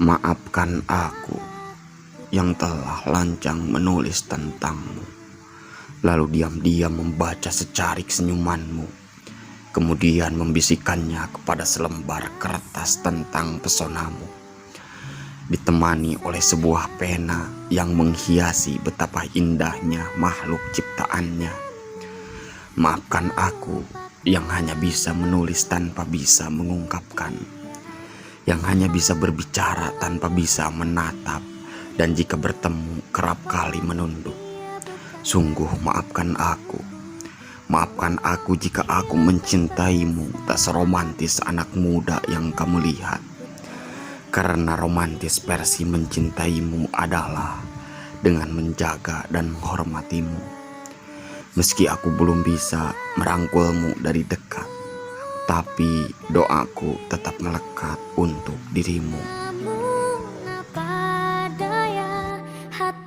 Maafkan aku yang telah lancang menulis tentangmu, lalu diam-diam membaca secarik senyumanmu, kemudian membisikkannya kepada selembar kertas tentang pesonamu, ditemani oleh sebuah pena yang menghiasi betapa indahnya makhluk ciptaannya. Maafkan aku yang hanya bisa menulis tanpa bisa mengungkapkan, yang hanya bisa berbicara tanpa bisa menatap, dan jika bertemu kerap kali menunduk. Sungguh maafkan aku. Maafkan aku jika aku mencintaimu tak seromantis anak muda yang kamu lihat. Karena romantis versi mencintaimu adalah dengan menjaga dan menghormatimu. Meski aku belum bisa merangkulmu dari dekat, tapi doaku tetap melekat untuk dirimu.